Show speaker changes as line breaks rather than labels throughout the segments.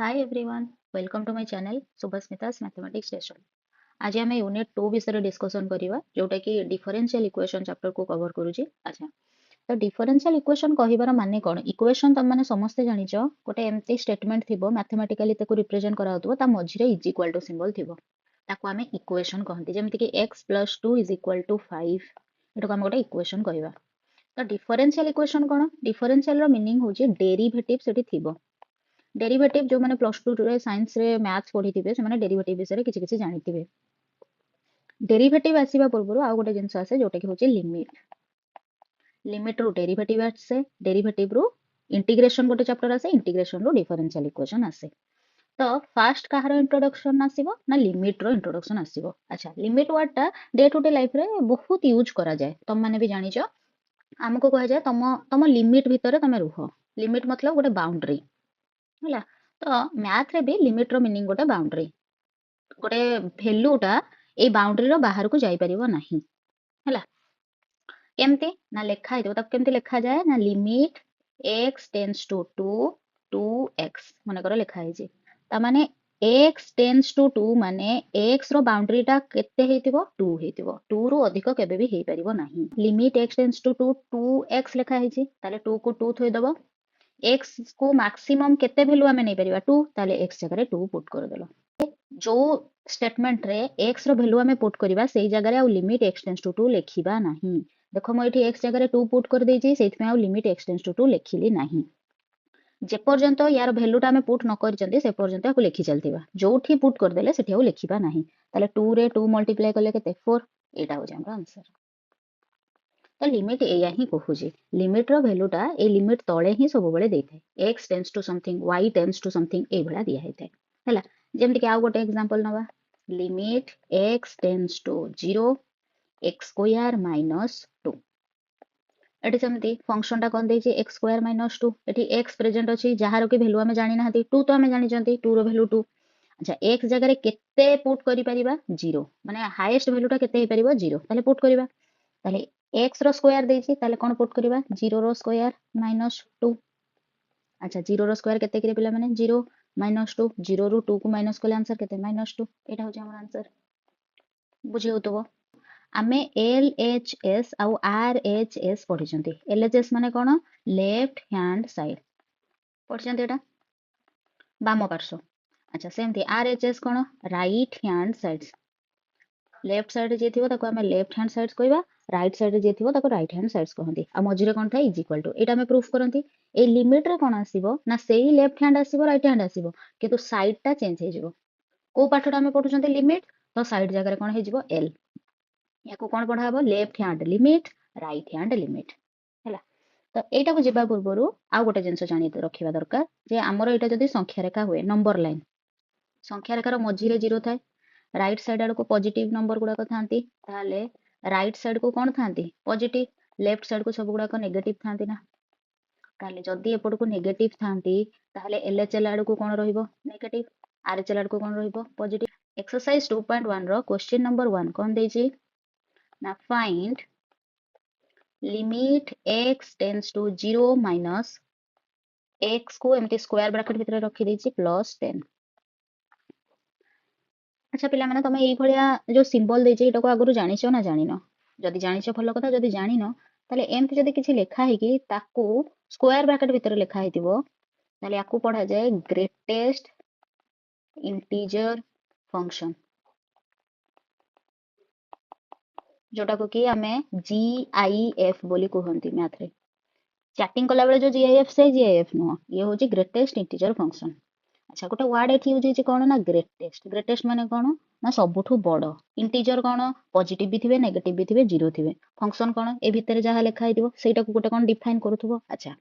Hi everyone, welcome to my channel Subhasmita's Mathematics Session. आज आम unit 2 विषय discussion करवा जोटा कि डिफरेंशियल इक्वेशन चैप्टर को कवर करूची। अच्छा, तो डिफरेंशियल इक्वेशन कहिबार माने कोन? इक्वेशन तुम माने समस्ते जानिच गोटे एमती स्टेटमेंट थिबो मैथमेटिकली ताको रिप्रेजेंट करा होतबो ता मझिरे इज इक्वल टू सिंबल थिबो ताको आमे इक्वेशन कहंती जेमति कि x + 2 = 5 एटाको आमे गोटे इक्वेशन कहबा। तो डिफरेंशियल इक्वेशन कोन? डिफरेंशियल रो मीनिंग होची डेरिवेटिव सेठी थिबो। डेरिवेटिव जो मैंने +2 रे साइंस रे मैथ्स पढ़ी थिबे से माने डेरिवेटिव विषय किछि किछि जानि थिबे। डेरिवेटिव आसीबा पूर्वरु आ गोटे जिंस आसे जोटा कि होची लिमिट। लिमिट रो डेरिवेटिव आसे, डेरिवेटिव रो इंटीग्रेशन गोटे चैप्टर आसे, इंटीग्रेशन रो डिफरेंशियल इक्वेशन आसे। तो फास्ट कहार इंट्रोडक्शन आसीबो ना लिमिट रो इंट्रोडक्शन आसीबो। अच्छा, लिमिट वर्ड टा डे टू डे लाइफ रे बहुत यूज करा जाय। तुम माने भी जानिचो हमको कहा जाय तम तम लिमिट भितरे तमे रुहो। लिमिट मतलब गोटे बाउंड्री होला। तो मैथ रे भी लिमिट रो मीनिंग गोटे बाउंड्री गोटे भेल्यूटा ए बाउंड्री रो बाहर को जाई परिबो नाही होला। केमती ना लेखा है तब केमती लेखा जाए ना limit x tends to 2x माने करो लेखा है जे ता माने x टेंड्स टू 2 माने x रो बाउंड्री टा केते हेतिबो 2 हेतिबो 2 रो अधिक केबे भी हेई परिबो नाही। Limit x tends to 2x लेखा है जे ताले 2 को 2 थोई दबो x को मैक्सिमम केते वैल्यू हमें नहीं परिबा 2 ताले x जगह 2 पुट कर देलो। जो स्टेटमेंट रे x रो वैल्यू हमें पुट करबा सेही जगह रे आ लिमिट x टेंड्स टू 2 लेखिबा नाही। देखो मैं एठी x जगह 2 पुट कर देछि सेहि में आ लिमिट x टेंड्स टू 2 लेखिली नाही। जे पर्यंत यार वैल्यूटा हमें पुट न करचंती से पर्यंत आको लेखि चलतिबा जोठी पुट कर देले सेठी आ लेखिबा नाही। ताले 2 रे 2 मल्टीप्लाई करले केते 4 एटा हो जामरा आंसर। तो लिमिट एया ही कहूची लिमिट रो वैल्यूटा ए लिमिट तळे ही सब बेले देथाय x tends to something y tends to something ए भला दिया हेतै हैला। जेमति कि आ गोटे एग्जांपल नबा limit x tends to 0 x square minus 2 एटी सेमति फंक्शन टा कोन देछि x स्क्वायर माइनस 2 एटी x प्रेजेंट अछि जहार के वैल्यू हमें जानि नाहति 2 तो हमें जानि चंती 2 रो वैल्यू 2। अच्छा x जगह रे केते पुट करि परिबा 0 माने हाईएस्ट वैल्यूटा केते हे परिबो 0 ताले पुट करिबा ताले x रो स्क्वायर देछि ताले कोन पुट करिबा 0 रो स्क्वायर माइनस 2। अच्छा 0 रो स्क्वायर केते करी पिला माने 0 माइनस 2 0 रो 2 को माइनस कले आंसर केते माइनस 2 एटा हो जे हमर आंसर बुझी होतबो। आमे LHS आउ RHS पढि चंती LHS माने कोन लेफ्ट हैंड साइड पढि चंती एटा बाम पार्श्व। अच्छा सेमती RHS कोन right hand side left side जे थिबो ताको हमें लेफ्ट हैंड साइड्स कहबा राइट साइड जे थिबो ताको राइट हैंड साइड्स कहंती आ मझिरे कोन था इज इक्वल टू एटा हमें प्रूफ करंती ए लिमिट रे कोन आसीबो ना सेही लेफ्ट हैंड आसीबो राइट हैंड आसीबो किंतु साइड टा चेंज हे जिवो को पाठटा हमें पढुचंती लिमिट तो साइड जगह रे कोन हे जिवो l याको कोन पढा हबो left hand limit right hand limit हैला। तो एटा को जिबा पूर्वरु आ गोटे जिंस जानि रखिबा दरकार जे हमर एटा जदी संख्या रेखा हुए नंबर लाइन संख्या रेखार मझिरे 0 थाए राइट साइड आड़ को पॉजिटिव नंबर गुड़ा थांती ताले राइट साइड को कौन थांती पॉजिटिव लेफ्ट साइड को सब गुड़ा नेगेटिव थांती ना ताले जदी एपट को नेगेटिव थांती ताले एलएचएल आड़ को कौन रहिबो नेगेटिव आरएचएल आड़ को कौन रहिबो पॉजिटिव। एक्सरसाइज 2.1 रो क्वेश्चन नंबर 1 कौन देछि ना find limit x tends to 0 minus x को एमटी स्क्वायर ब्रैकेट भितर रखि देछि प्लस 10। अच्छा पिला माने तमे एई भलिया जो सिंबल देछि एटा को आगरु जानिछो ना जानिनो जदि जानिछो भलो कथा जदि जानिनो ताले एमति जदि किछि लेखा है कि ताकू स्क्वायर ब्रैकेट भितर लेखा हेतिबो ताले याकू पढा जाय ग्रेटेस्ट इंटीजर फंक्शन जोटा को कि हमें GIF बोली कहंती मैथ रे चैटिंग कला बेले जो GIF से GIF नो ये होची ग्रेटेस्ट इंटीजर फंक्शन। अच्छा गोटे वर्ड एठी यूज होची कोन ना ग्रेटेस्ट ग्रेटेस्ट माने कोन ना सबुठु बड़ इंटीजर कोन पॉजिटिव भी थिबे नेगेटिव भी थिबे जीरो थिबे फंक्शन कोन ए भितर जहा लेखा हिदिबो सेटा को गोटे कोन डिफाइन करथबो। अच्छा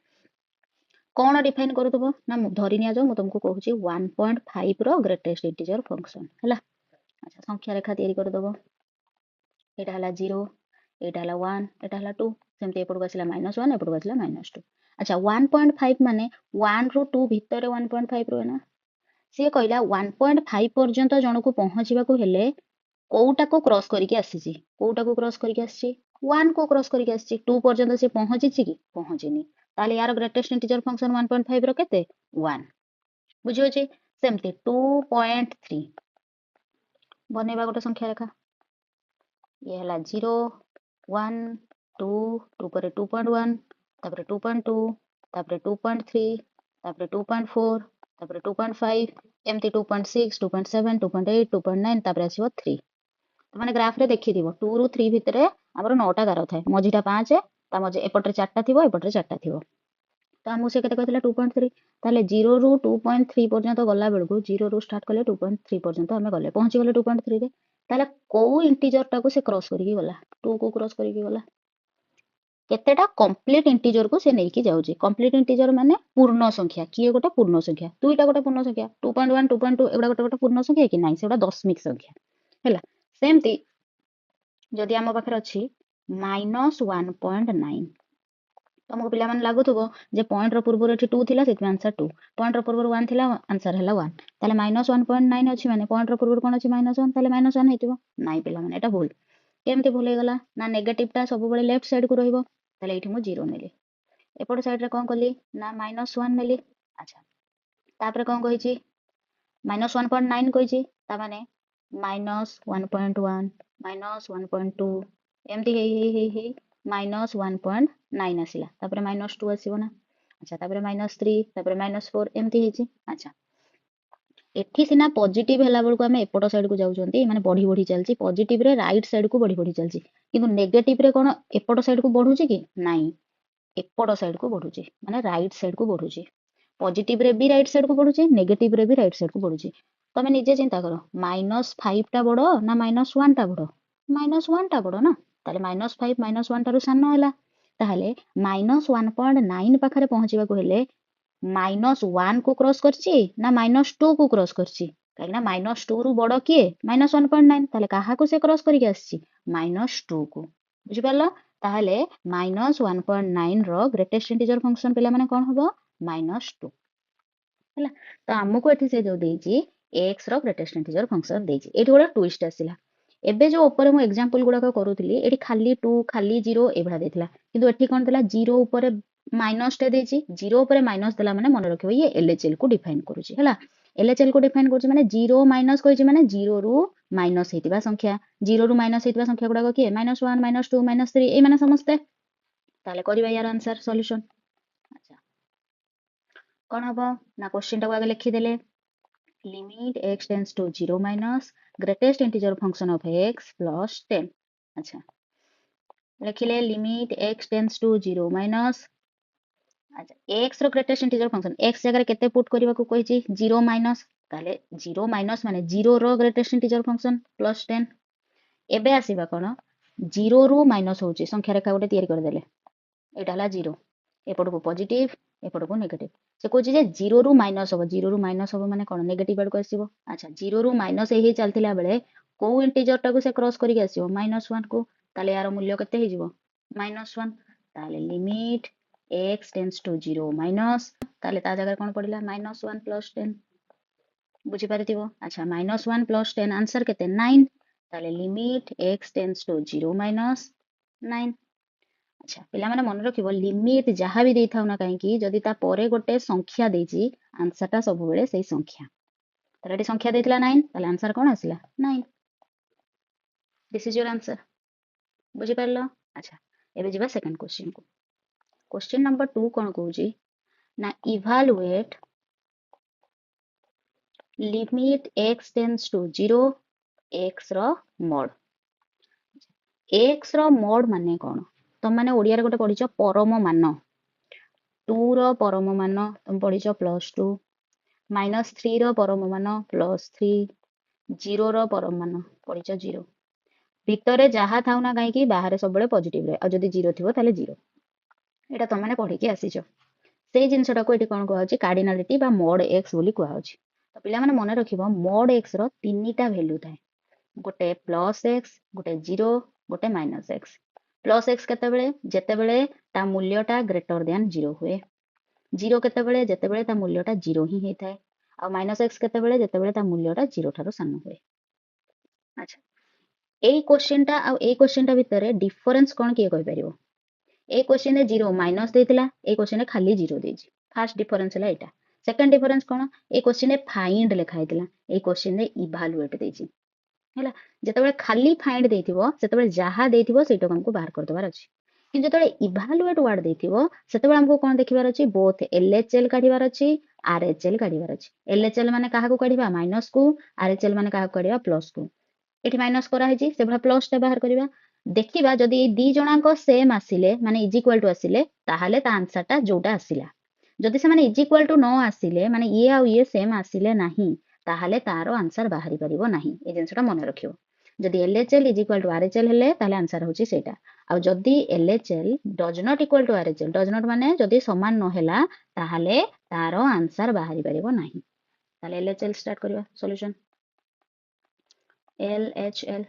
कोन डिफाइन करथबो ना धरि निया जो मु तुमको कहूची 1.5 रो ग्रेटेस्ट इंटीजर फंक्शन हला। अच्छा संख्या रेखा तैयारी कर दबो एटा हला 0 एटा हला 1 एटा हला 2 सेमते एपड़ को आसिला -1 एपड़ को आसिला -2। अच्छा 1.5 माने 1 रो 2 भितर 1.5 रो ना सी कहला 1.5 पर्यंत जन को पहुंचवा को हेले कोउटा को क्रॉस करके आसीची कोउटा को क्रॉस करके आसीची 1 को क्रॉस करके आसीची 2 पर्यंत से पहुंचीची कि पहुंचीनी ताले यार ग्रेटेस्ट इंटीजर फंक्शन 1.5 रो केते 1 बुझियो जे सेमती 2.3 बनेबा गोटे संख्या रेखा ये हला 0 1 2 2 पर 2.1 तापर 2.2 तापर 2.3 तापर 2.4 तापर 2.5 एमती 2.6 2.7 2.8 2.9 तापर आसीबो 3 माने ग्राफ रे देखि दिबो 2 रु 3 भितरे हमर 9टा गारो थाए मझीटा 5 ता मझे एपटरे 4टा थिबो एपटरे 4टा थिबो तो आमु से केते कहथिला 2.3 ताले 0 रु 2.3 पर्यंत गला बेलकु 0 रु स्टार्ट कले 2.3 पर्यंत हमें गले पहुंची गले 2.3 रे ताले को इंटीजर टाको से क्रॉस करिकी गला 2 को क्रॉस करिकी गला केतेटा कंप्लीट इंटीजर को से नेकी जाउची कंप्लीट इंटीजर माने पूर्ण संख्या किए गोटे पूर्ण संख्या दुईटा गोटे पूर्ण संख्या 2.1 2.2 एगुडा गोटे गोटे पूर्ण संख्या कि नाही सेगुडा दशमिक संख्या हैला सेमती जदि आम पाखे अच्छी -1.9 तुमको पिला मन लागुथबो जे पॉइंट रो पूर्व एठी 2 थिला सेति आंसर 2 पॉइंट रो पूर्व 1 थिला आंसर हैला 1 ताले -1.9 अछि माने पॉइंट रो पूर्व कोन अछि -1 ताले -1 हेतिबो नाही पिला मन एटा भूल केमते भूल हे गला ना नेगेटिव टा सब बेले लेफ्ट साइड को रहइबो ताले एठी मु 0 नेली एपट साइड रे कोन कली ना -1 नेली अच्छा तापर कोन कहिची -1.9 कहिची ता माने -1.1 -1.2 एमती हे -1.9 आसिला तापर -2 आसीबो ना अच्छा तापर -3 तापर -4 एमती हेची अच्छा एठी सिना पॉजिटिव हैला बेलको हमें एपट साइड को जाउचंती माने बढ़ी बढ़ी चलची पॉजिटिव रे राइट साइड को बढ़ी बढ़ी चलची किंतु नेगेटिव रे कोन एपट साइड को बढ़ुची कि नाही एपट साइड को बढ़ुची माने राइट साइड को बढ़ुची पॉजिटिव रे भी राइट साइड को बढ़ुची नेगेटिव रे भी राइट साइड को बढ़ुची तमे निजे चिंता करो -5 टा बड़ो ना -1 टा बड़ो -1 टा बड़ो ना ताले -5 -1 टारु सानो हैला ताहले -1.9 पाखरे पहुंचीबा को हेले -1 को क्रॉस करची ना -2 को क्रॉस करची काहे ना -2 रु बड़ो किए -1.9 ताले काहा को से क्रॉस करिक आछी -2 को बुझि पारलो ताहले -1.9 रो ग्रेटेस्ट इंटीजर फंक्शन पिला माने कोन हबो -2 हैला तो हमको एठी से जो देची x रो ग्रेटेस्ट इंटीजर फंक्शन देची एठी गोटे ट्विस्ट आसिला एबे जो ऊपर मु एग्जांपल गुडा करूथली एठी खाली 2 खाली 0 एभडा देथिला किंतु एठी कोन देला 0 ऊपर माइनस टे देची 0 ऊपर माइनस देला माने मन रखिबो ये एलएचएल को डिफाइन करूची हैला एलएचएल को डिफाइन करूची माने 0 माइनस कहिची माने 0 रु माइनस हेतिबा संख्या 0 रु माइनस हेतिबा संख्या गुडा को के -1 -2 -3 ए माने समस्ते ताले करिबा यार आंसर सॉल्यूशन अच्छा कौन हबो ना क्वेश्चन टाको आगे लिखि देले limit x tends to 0 minus greatest integer function of x plus 10 अच्छा लिखिले limit x tends to 0 minus अच्छा x रो ग्रेटेस्ट इंटीजर फंक्शन x जगह केते पुट करबा को कहिची 0 माइनस ताले 0 माइनस माने 0 रो ग्रेटेस्ट इंटीजर फंक्शन प्लस 10 एबे आसीबा कोन 0 रु माइनस होची संख्या रेखा गोटे तयारी कर देले एटा हला 0 एपट को पॉजिटिव एपट को नेगेटिव से कोची जे 0 रु माइनस होबो 0 रु माइनस होबो माने कोन नेगेटिव आड को आसीबो अच्छा 0 रु माइनस हे चलतिला बेले को इंटीजर टाको से क्रॉस करिक आसीबो -1 को ताले यार मूल्य केते हे जिवो -1 ताले limit x tends to 0 minus ताले ता जगह कोन पडिला -1 प्लस 10 बुझी पारिथिबो अच्छा -1 प्लस 10 आंसर केते 9 ताले limit x tends to 0 minus 9 अच्छा पिला माने मन रखिबो लिमिट जहा भी देथाउ ना काहे कि जदि ता परे गोटे संख्या देची आंसर ता सब बेले सेही संख्या ताले एटी संख्या देथिला 9 ताले आंसर कोन आसिला 9 दिस इज योर आंसर बुझी पारलो अच्छा एबे जिबा सेकंड क्वेश्चन को क्वेश्चन नंबर 2 कोन कहूची ना evaluate limit x tends to 0 x रो मोड x रो मोड माने कोन तुम माने ओडिया रे गोटे पढिचो परम मान 2 रो परम मान तुम पढिचो +2 -3 रो परम मान +3 0 रो परम मान पढिचो 0 भितरे जहा थाउ ना काहे कि बाहर सब बेले पॉजिटिव रे आ जदी 0 थिबो ताले 0 एटा तुम माने पढि के आसीचो सेही जिंसटा को एटी कोन कहौ छि कार्डिनलिटी बा मोड x बोली कहौ छि तो पिला माने मने रखिबो मोड x रो तीनटा वैल्यू थाए गोटे +x गोटे 0 गोटे -x +x केते बेले जेते बेले ता मूल्यटा ग्रेटर देन 0 हुए 0 केते बेले जेते बेले ता मूल्यटा 0 ही हेथाय आ -x केते बेले जेते बेले ता मूल्यटा 0 ठारो सानो हुए अच्छा एई क्वेश्चन टा आ एई क्वेश्चन टा भितरे डिफरेंस कोन किए कहि परिबो ए क्वेश्चन रे 0 माइनस देथिला ए क्वेश्चन रे खाली 0 देछि फर्स्ट डिफरेंस हला एटा सेकंड डिफरेंस कौन ए क्वेश्चन रे फाइंड लिखा हैतिला ए क्वेश्चन रे इभालुएट देछि हैला जेतेबेले खाली फाइंड देथिबो सेतेबेले जाहा देथिबो सेटा हमको बाहर कर दबार अछि कि जेतेबेले इभालुएट वर्ड देथिबो सेतेबेले हमको कोन देखिबार अछि बोथ एलएचएल काढिबार अछि आरएचएल काढिबार अछि एलएचएल माने काहा को काढिबा माइनस को आरएचएल माने काहा को काढिबा प्लस को एठी माइनस करा है से भा प्लस टा बाहर करिबा देखिबा जदि ए दी जणांक सेम आसिले माने इज इक्वल टू आसिले ताहाले ता आंसर टा जोटा आसिला जदि से माने इज इक्वल टू न आसिले माने ये आ ये सेम आसिले नाही ताहाले तारो आंसर बाहरी परिबो नाही ए जिंसटा मन रखियो जदि LHL is equal to RHL हेले ताहाले आंसर होची सेटा आ जदि LHL does not equal to RHL does not माने जदि समान न हेला ताहाले तारो आंसर बाहरी परिबो नाही ताहाले एलएचएल स्टार्ट करिवा solution LHL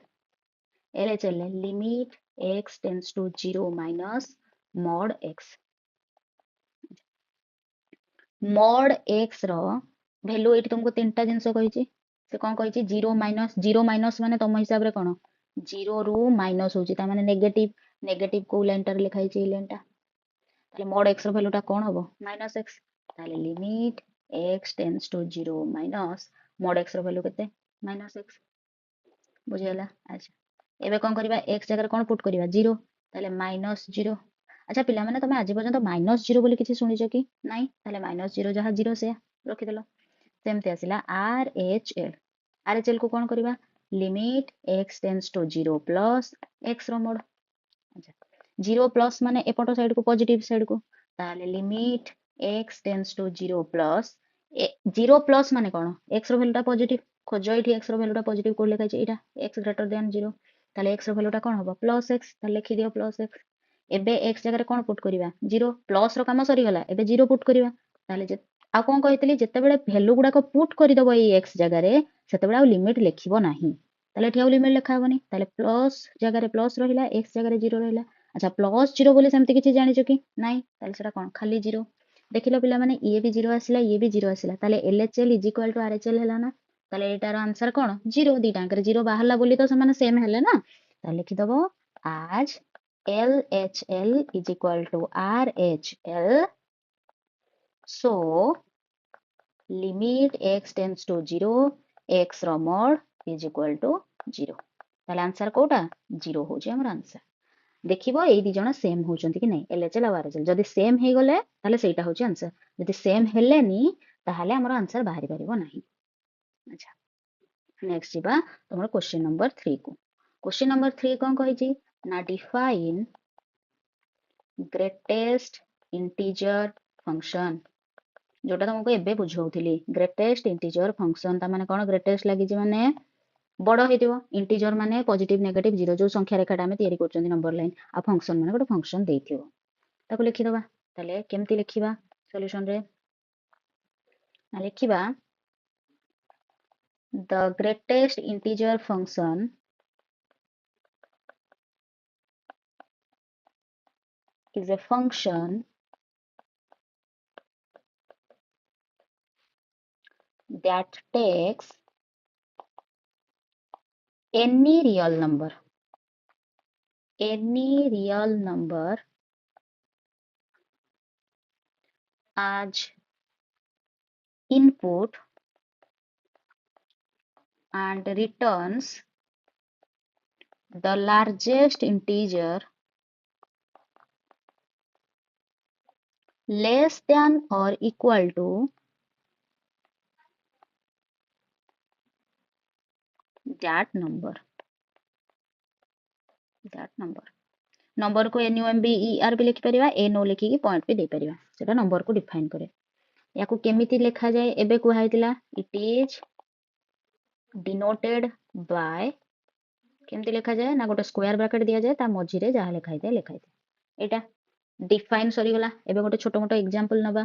LHL limit x tends to 0 minus mod x mod x रो वैल्यू एठी तुमको तीनटा जिंस कहिची से कोन कहिची 0 माइनस माने तुम हिसाब रे कोन 0 रु माइनस होची ता माने नेगेटिव को लाइनटा रे लिखा हिची लाइनटा ताले mod x रो वैल्यू टा कोन हबो -x ताले limit x tends to 0 minus mod x रो वैल्यू केते -x बुझियला अच्छा एबे कोन करबा x जगह कोन पुट करबा 0 ताले -0 अच्छा पिला माने तमे आज पर्यंत -0 बोली किछि सुनिछ कि नाही ताले -0 जहा 0 से रखि देलो सेमते आसिला RHL को कोन करबा limit x tends to 0 plus x रो मोड अच्छा 0 प्लस माने एपटो साइड को पॉजिटिव साइड को ताले limit x tends to 0 plus 0 plus माने कोन x रो वैल्यू टा पॉजिटिव खोजो इठी x रो वैल्यू टा पॉजिटिव को लेखा छै एटा x ग्रेटर देन 0 ताले x रो वैल्यू टा कोन हबो प्लस x ताले लिखि दियो प्लस x एबे x जगह कोन पुट करिवा 0 प्लस रो काम सरी गला एबे 0 पुट करिवा ताले जे आ कोन कहितली जेते बेले वैल्यू गुडा को पुट करि दबो ए x जगह रे सेते बेले आ लिमिट लिखिबो नाही ताले एठी आ लिमिट लिखा हबनी ताले प्लस जगह रे प्लस रहिला x जगह रे 0 रहिला अच्छा प्लस 0 बोली सेमति किछि जानिचो कि नाही ताले सेटा कोन खाली 0 देखिलो पिला माने ये भी 0 आसिला ये भी 0 आसिला ताले LHL is equal to RHL हैला ना ताले एटार आंसर कोन 0 दी टांकर 0 बाहरला बोली तो समान सेम हेले ना ताले लिखि दबो आज LHL is equal to RHL so limit x tends to 0 x row mod is equal to 0 ताले आंसर कोटा 0 हो जे हमर आंसर देखिबो एई दी जणा सेम होचंती कि नै LHL आ RHL जदि सेम हे गले ताले सेटा होची आंसर जदि सेम हेलेनी ताहाले हमर आंसर बाहरी परिबो नाही अच्छा नेक्स्ट जिबा तमर क्वेश्चन नंबर 3 को क्वेश्चन नंबर 3 कोन कहिची ना डिफाइन ग्रेटेस्ट इंटीजर फंक्शन जोटा तुमको एबे बुझौथिली ग्रेटेस्ट इंटीजर फंक्शन ता माने कोन ग्रेटेस्ट लागि जे माने बड़ हेतिबो इंटीजर माने पॉजिटिव नेगेटिव जीरो जो संख्या रेखाटा में तयारी करचोंदी नंबर लाइन आ फंक्शन माने गोटे फंक्शन देथिबो ताको लिखि दबा ताले केमति लिखिबा सॉल्यूशन रे आ लिखिबा the greatest integer function is a function that takes any real number as input and returns the largest integer less than or equal to that number number को NUMBER भी लिखि परिबा ए नो लिखि की पॉइंट पे दे परिबा सेटा number को define करे याको केमिति लेखा जाय एबे को हाइतिला इट इज डिनोटेड बाय केमति लेखा जाय ना गोटे स्क्वायर ब्रैकेट दिया जाय ता मझी रे जहा लेखा हिते एटा डिफाइन सरी गला एबे गोटे छोटो मोटो एग्जांपल नबा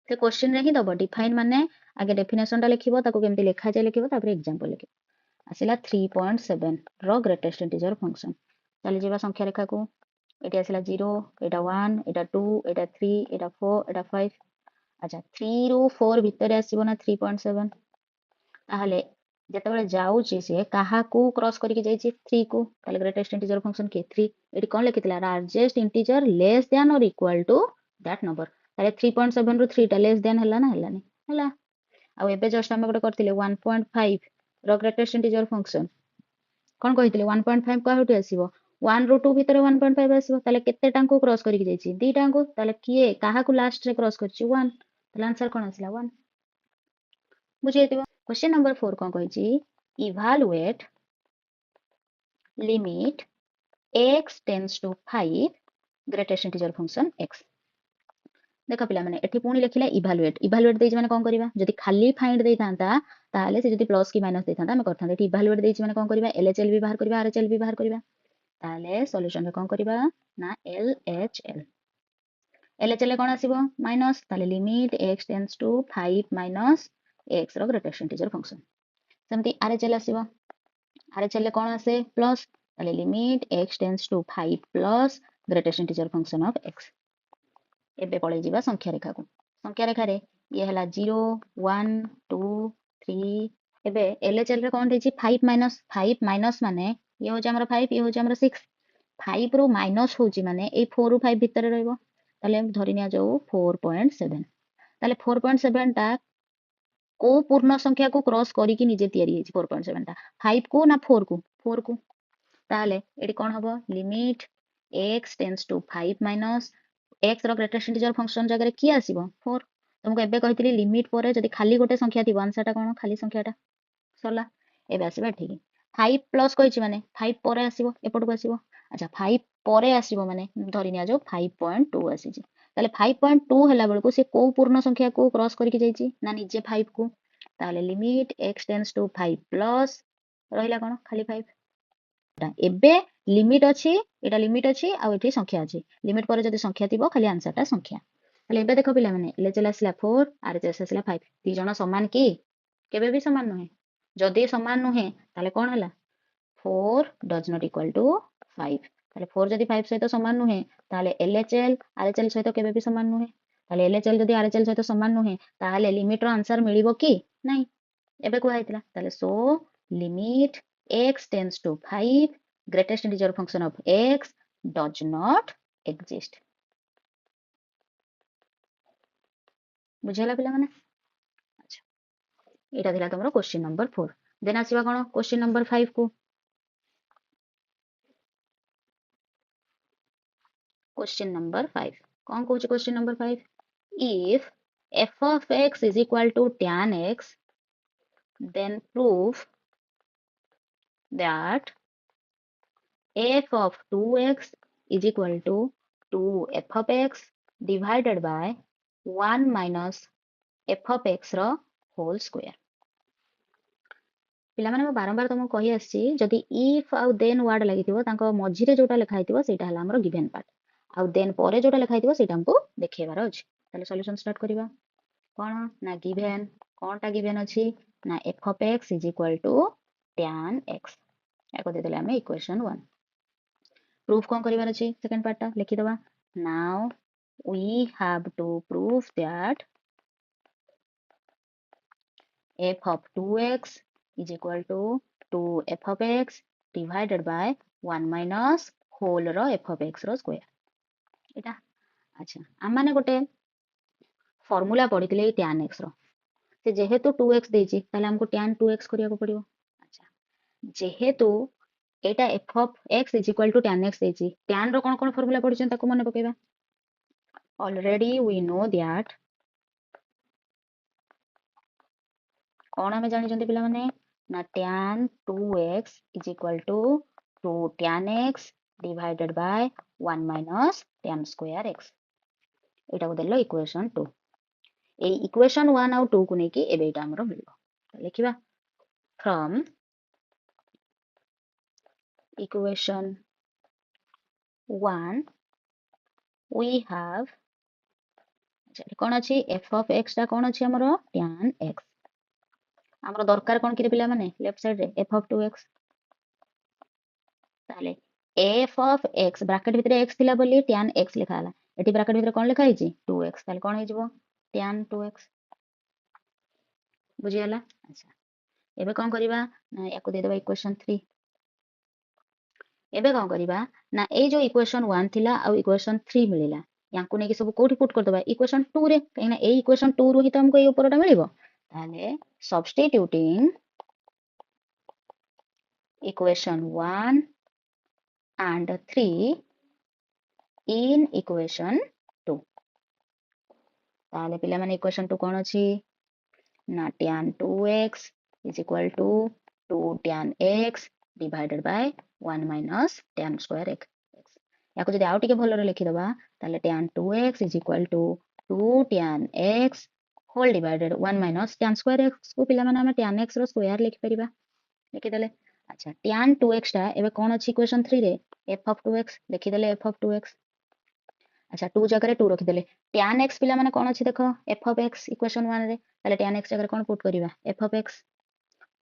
से क्वेश्चन रे ही दबो डिफाइन माने आगे डेफिनेशन टा लिखिबो ताको केमति लेखा जाय लिखिबो तापर एग्जांपल लिखिबो आसिला 3.7 रो ग्रेटेस्ट इंटीजर फंक्शन चली जेबा संख्या रेखा को एटा आसिला 0 एटा 1 एटा 2 एटा 3 एटा 4 एटा 5 अच्छा 3 रो 4 भितर आसीबो ना 3.7 ताहले जेतेबेले जाउची से काहा को क्रॉस करके जाईची 3 को ताले ग्रेटेस्ट इंटीजर फंक्शन के 3 एटी कोन लिखितला लार्जेस्ट इंटीजर लेस देन और इक्वल टू दैट नंबर ताले 3.7 रु 3 टा लेस देन हला ना हलानी हला आ एबे जस्ट हम गोटे करथिले 1.5 रो ग्रेटेस्ट इंटीजर फंक्शन कोन कहिथिले 1.5 का होटी आसीबो 1 रु 2 भितर 1.5 आसीबो ताले केते टांको क्रॉस करिक जाईची दी टांको ताले किए काहा को लास्ट रे क्रॉस करची 1 ताले आंसर कोन आसीला 1 बुझी जेतिबो क्वेश्चन नंबर 4 कोन कहिची evaluate limit x tends to 5 greatest integer function x देख पिला माने एठी पुणी लिखिला इवैल्यूएट इवैल्यूएट देइछ माने कोन करिबा जदि खाली फाइंड देइ थांता ताले से जदि प्लस की माइनस देइ थांता हम करथांते एठी इवैल्यूएट देइछ माने कोन करिबा एलएचएल भी बाहर करिबा आरएचएल भी बाहर करिबा ताले सॉल्यूशन रे कोन करिबा ना एलएचएल एलएचएल कोन आसीबो माइनस ताले limit x tends to 5 minus x रो ग्रेटेस्ट इंटीजर फंक्शन सेमती आरएचएल आसीबो आरएचएल ले कोन आसे प्लस ताले limit x tends to 5 plus greatest integer function of x एबे पळे जिबा संख्या रेखा को संख्या रेखा रे ये हला 0 1 2 3 एबे एलएचएल रे कोन देछि 5 माइनस माने ये हो हमर 5 ये हो हमर 6 5 रो माइनस होची माने ए 4 रो 5 भीतर रहइबो ताले हम धरि निया जाऊ 4.7 ताले 4.7 टा को पूर्ण संख्या को क्रॉस करी कि निजे तयारी हेछि 4.7 टा 5 को ना 4 को ताले एडी कोन हबो limit x tends to 5 minus x रो ग्रेटेस्ट इंटीजर फंक्शन जगह की आसीबो 4 तुमको एबे कहितली लिमिट परे जदि खाली गोटे संख्या थी आंसर टा कोन खाली संख्याटा सरला एबे आसीबा ठीक 5 प्लस कहिछि माने 5 परे आसीबो एपट को आसीबो अच्छा 5 परे आसीबो माने धरि निया जो 5.2 आसीछि ताले 5.2 हला बेलको से को पूर्ण संख्या को क्रॉस करिक जाईछि ना निजे 5 को ताले limit x tends to 5 plus रहिला कोन खाली 5 एबे लिमिट अछि एटा लिमिट अछि आ एठी संख्या अछि लिमिट पर जदि संख्या थिबो खाली आंसर टा संख्या ताले एबे देखो पिला माने एले चला आसला 4 आर चला आसला 5 ती जण समान की केबे भी समान नहे जदि समान नहे ताले कोन हला 4 डज नॉट इक्वल टू 5 ताले 4 जदि 5 सहित समान नहे ताले एलएचएल आरएचएल सहित केबे भी समान नहे ताले एलएचएल जदि आरएचएल सहित समान नहे ताले लिमिट रो आंसर मिलिबो की नाही एबे को आइतला ताले so limit x tends to 5 greatest integer function of x does not exist बुझेला पिला माने अच्छा एटा दिला तमरो क्वेश्चन नंबर 4 देन आसीबा कोन क्वेश्चन नंबर 5 को क्वेश्चन नंबर 5 कोन कहूछ question number 5 if f of x is equal to tan x then prove that f of 2x is equal to 2f of x divided by 1 minus f of x रो whole square पिला माने बारंबार तुमको कहि आछि जदि if आउ then word लागिथिबो तांको मझिरे जोटा लिखा हिथिबो सेटा हला हमरो गिवन पार्ट आउ then परे जोटा लिखा हिथिबो सेटा हमको देखेबार अछि ताले सॉल्यूशन स्टार्ट करिबा कोन ना गिवन कोनटा गिवन अछि ना f of x is equal to tan x याको दे देले हमें इक्वेशन 1 प्रूफ कोन करिवार अछि सेकंड पार्ट टा लिखि दबा now we have to prove that f of 2x is equal to 2f of x divided by 1 minus whole रो f of x रो square एटा अच्छा हम माने गोटे फार्मूला पढितले tan x रो से जेहेतु 2x देछि ताले हमको tan 2x करिया को पड़ियो अच्छा जेहेतु एटा f of x is equal to tan x देछि tan रो कोन फार्मूला पढिछन ताको मने पकेबा already we know that कौन हमें जानी चंदी पिला माने ना tan 2x is equal to 2 tan x divided by 1 minus tan square x एटा को देलो इक्वेशन 2 ए इक्वेशन 1 आउ 2 को नै कि एबे एटा हमरो मिलबो लिखिबा from equation 1 we have कौन अछि f of x टा कौन अछि हमरो tan x हमरो दरकार कौन कि पिला माने लेफ्ट साइड रे f of 2x ताले f of x ब्रैकेट भितरे x थिला बोली tan x लिखा हला एठी ब्रैकेट भितरे कोन लिखा हिची 2x ताले कोन हे जिवो tan 2x बुझी हला अच्छा एबे कोन करिबा ना याको दे देबा इक्वेशन 3 एबे कोन करिबा ना ए जो इक्वेशन 1 थिला आ इक्वेशन 3 मिलिला याकू नहीं सब कोठी पुट करदबा इक्वेशन 2 रे कहीं ना ए इक्वेशन 2 रु ही तो हमको ए ऊपरटा मिलिबो ताले substituting equation 1 and 3 in equation 2 ताले पिला माने इक्वेशन 2 कोन अछि ना tan 2x is equal to 2 tan x divided by 1 minus tan square x याको जदि आउ टिके भलरे लिखि दबा ताले tan 2x is equal to 2 tan x whole divided 1 minus tan square x को पिला माने हम tan x रो स्क्वायर लिखि परिबा लिखि देले अच्छा tan 2x टा एबे कोन अछि इक्वेशन 3 रे f of 2x लिखि देले f of 2x अच्छा 2 जगह 2 रखि देले tan x पिला माने कोन अछि देखो f of x इक्वेशन 1 रे ताले tan x जगह कोन पुट करिबा f of x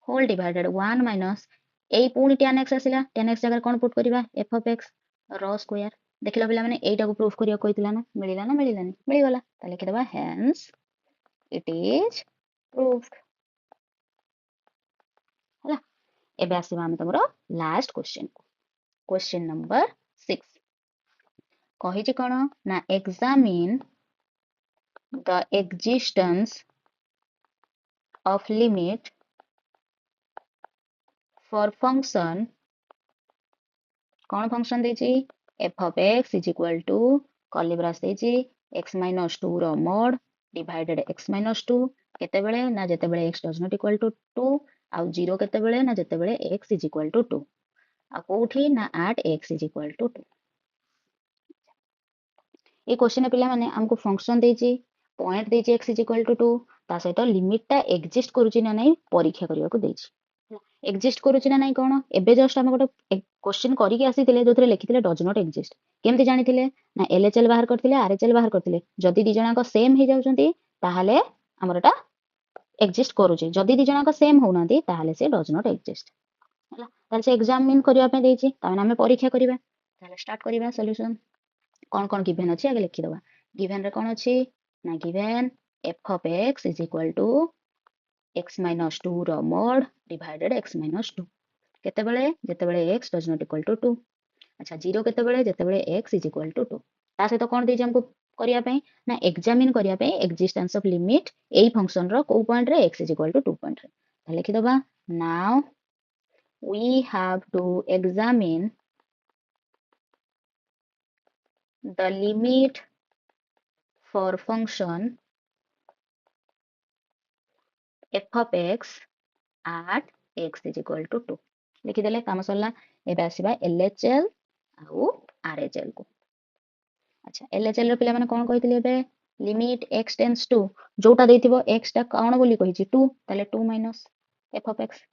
whole divided 1 minus एई पुनी tan x आसिला tan x जगह कोन पुट करिबा f of x रो स्क्वायर देखिलो पिला माने एटा को प्रूफ करिया कहितला ना मिलिलानी मिलिगला त लिखि देबा हेंस इट इज प्रूफ्ड हला एबे आसीबा हम तमरो लास्ट क्वेश्चन नंबर 6 कहिछि कोन ना examine the existence of limit for function कौन फंक्शन देछि f of x is equal to कॉलिब्रास देछि x minus 2 रो mod divided x minus 2 केते बेले ना जेते बेले x does not equal to 2 आउ 0 केते बेले ना जेते बेले x is equal to 2 आ कोठी ना at x is equal to 2 A question पिला माने हमको फंक्शन देछि पॉइंट देछि x is equal to 2 ता सहित लिमिट टा एग्जिस्ट करूछि ना नै परीक्षा करिया को देछि एग्जिस्ट करूछि ना नै कोन एबे जस्ट हम गोटे क्वेश्चन करी के आसीथिले जोथरे लिखिथिले डज नॉट एग्जिस्ट केमति जानिथिले ना एलएचएल बाहर करथिले आरएचएल बाहर करथिले जदी दि जणाको सेम हे जाउछंती ताहाले हमरटा एग्जिस्ट करूछि जदी दि जणाको सेम होउनांती ताहाले से डज नॉट एग्जिस्ट हला ताले से एग्जामिन करिया पे देछि ताने हमें परीक्षा करिबा ताले स्टार्ट करिबा सॉल्यूशन कोन कोन गिवन अछि आगे लिखि दबा गिवन रे कोन अछि ना given f of x is equal to x minus 2 रो mod divided x minus 2 केतेबेले जेतेबेले x does not equal to 2 अच्छा 0 केतेबेले जेतेबेले x is equal to 2 ता सहित कोन देछि हमको करिया पे ना एग्जामिन करिया पे एक्जिस्टेंस ऑफ लिमिट एई फंक्शन रो को पॉइंट रे x is equal to 2 point रे त लिखि दबा now we have to examine the limit for function f of x at x is equal to 2 लिखि देले काम सरला एबे आसीबा LHL आउ RHL को अच्छा LHL रो पिला माने कोन कहितले एबे लिमिट x टेंड्स टू जोटा देथिबो x टा कोन बोली कहिछि 2 ताले 2 माइनस f of x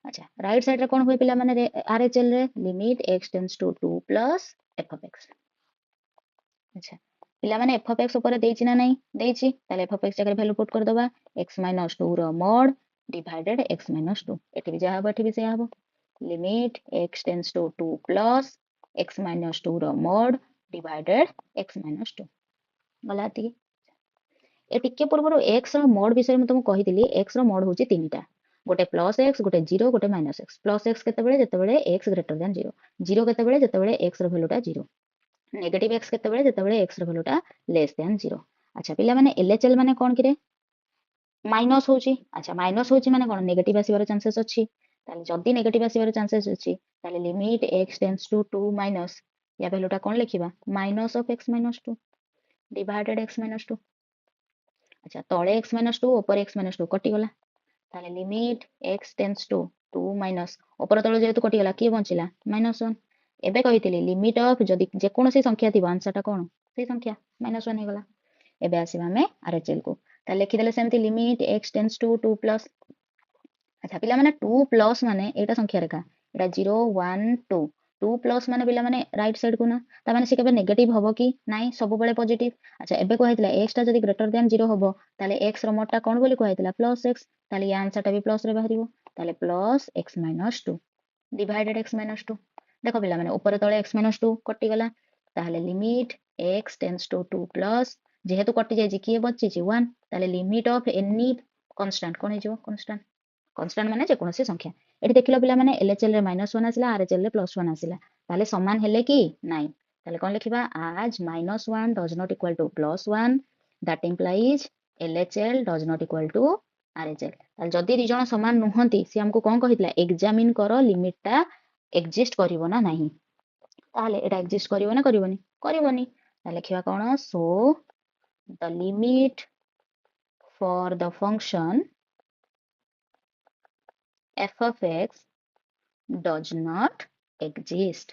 अच्छा राइट साइड रे कोन होई पिला माने RHL रे limit x tends to 2 plus f of x अच्छा पिला माने f of x ऊपर देछि ना नै देछि ताले f of x जगह वैल्यू पुट कर दबा x minus 2 रो mod divided x minus 2 एठी भी जा हबो एठी भी से हबो limit x tends to 2 plus x minus 2 रो mod divided x minus 2 गलाती ए टिके पूर्व x रो mod विषय में तुम कहितली x रो mod होची तीनटा गोटे प्लस x गोटे 0 गोटे माइनस x प्लस x केतेबेले जेतेबेले x ग्रेटर देन 0 0 केतेबेले जेतेबेले x रो वैल्यूटा 0 नेगेटिव x केतेबेले जेतेबेले x रो वैल्यूटा लेस देन 0 अच्छा पिला माने LHL माने कोन किरे माइनस होची अच्छा माइनस होची माने कोन नेगेटिव आसीबार चांसेस अछि ताले जदी नेगेटिव आसीबार चांसेस अछि ताले limit x tends to 2 minus या वैल्यूटा कोन लिखिबा minus of x minus 2 divided x minus 2 अच्छा तळे x minus 2 ऊपर x minus 2 कटि गला ताले limit x tends to 2 minus ऊपर तळे जेतु कटि गला की बंचिला -1 एबे कहितली लिमिट ऑफ जदी जे कोनोसी संख्या थिबा आंसरटा कोन से संख्या -1 हे गला एबे आसीबा हमें RHL को ता लिखि देले सेमति limit x tends to 2 plus अच्छा पिला माने 2 प्लस माने एटा संख्या रेखा एटा 0 1 2 2 प्लस माने पिला माने राइट साइड को ना ता माने से केबे नेगेटिव होबो कि नाही सब बेले पॉजिटिव अच्छा एबे कहैतला x टा जदी ग्रेटर देन 0 होबो ताले x रो मोडटा कोन बोली कहैतला प्लस x ताले या आंसर टा भी प्लस रे बाहरिबो ताले plus x minus 2 divided x minus 2 देखो पिला माने ऊपर तळे x minus 2 कटि गला ताले limit x tends to 2 plus जेहेतु कटि जाय कि बच्ची 1 ताले लिमिट ऑफ एनी कांस्टेंट कोन हे जो कांस्टेंट कांस्टेंट माने जे कोनोसी संख्या एठी देखिलो पिला माने LHL रे -1 आसिला RHL रे +1 आसिला ताले समान हेले कि नाही ତାହେଲେ କ'ଣ ଲେଖିବା as -1 does not equal to +1 that implies LHL does not equal to RHL। ତାହେଲେ ଯଦି ଦି ଜଣ ସମାନ ନୁହନ୍ତି ସେ ଆମକୁ କ'ଣ କହିଥିଲା ଏକ୍ସାମିନ୍ କର ଲିମିଟ ଟା ଏକ୍ଜିଷ୍ଟ କରିବ ନା ନାହିଁ। ତାହେଲେ ଏଟା ଏକ୍ଜିଷ୍ଟ କରିବ ନା କରିବନି କରିବନି। ତାହେଲେ ଲେଖିବା କ'ଣ so the limit for the function f of x does not exist।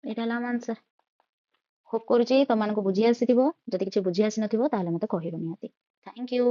ଏଇଟା ହେଲା ଆମ ଆନ୍ସର। ହୋପ୍ କରୁଛି ତମମାନଙ୍କୁ ବୁଝି ଆସିଥିବ। ଯଦି କିଛି ବୁଝି ଆସିନଥିବ ତାହେଲେ ମତେ କହିବ ନିହାତି। Thank you.